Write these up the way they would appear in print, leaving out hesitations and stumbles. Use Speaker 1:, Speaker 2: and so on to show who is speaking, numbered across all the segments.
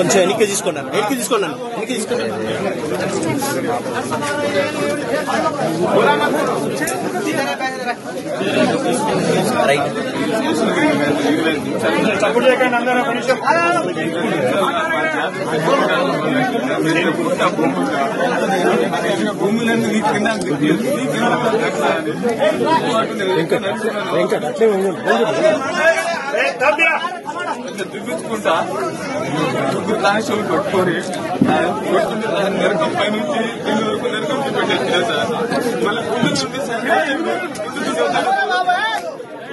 Speaker 1: కొంచెం వెనక్కి తీసుకున్నాను రైట్
Speaker 2: భూములన్నీ దిగించుకుంటా ముగ్గురు కానిస్టేబుల్ కొట్టుకొని నరకం పైనుంచి ఇల్లు వరకు నరకం చూపెట్టేది సార్. మళ్ళీ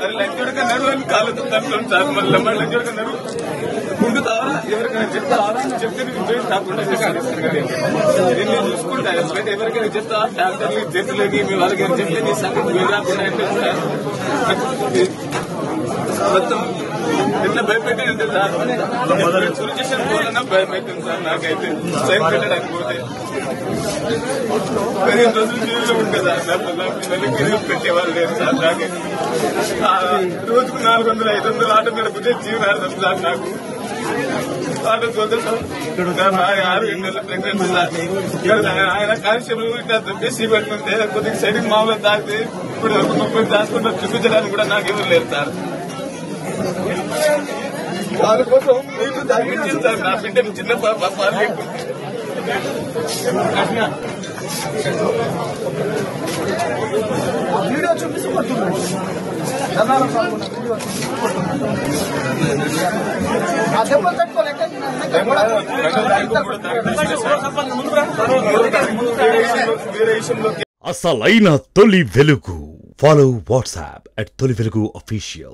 Speaker 2: అది లంచోడక నరువు కాళ్ళతో తప్పడం సార్. మళ్ళీ లంచోడక నరువు గుండుతావా ఎవరికైనా చెప్తావా చెప్తే నీకు కాకుండా నేను చూసుకుంటా. ఎవరికైనా చెప్తావా డాక్టర్లు చేతులకి మీ వాళ్ళకైనా చెప్తే నీ సంగతి మీరు రాకుండా అంటే మొత్తం ఎట్లా భయపెట్టి అంటే సార్ సొల్యూషన్ పోవాలన్నా భయం అవుతుంది సార్. నాకైతే సైన్ పెట్టడానికి పోతే 15 రోజులు జైల్లో ఉంటుంది సార్. పిల్లలకి గిరిజలు పెట్టేవాళ్ళు లేదు సార్. నాకే రోజుకు 400-500 ఆటో నడిపితే జీవనార్థం సార్. నాకు ఆటో చూద్దాం 6 నెలల ప్రెగ్నెన్సీ సార్. ఆయన కానిస్టేబుల్ ఇట్లా బెస్సీ పెట్టుకుంటే కొద్దిగా సైడ్కి మామూలుగా తాగితే ఇప్పుడు 30 దాచుకుంటూ చూపించడానికి కూడా నాకు ఎవరు లేదు సార్. దానికోసం మీకు తగ్గించింది సార్. నా బిడ్డ చిన్న పాప
Speaker 3: వీడియో చూపిస్తున్నారు.
Speaker 4: అసలైన తొలి వెలుగు. ఫాలో వాట్సాప్ @తొలి వెలుగు official.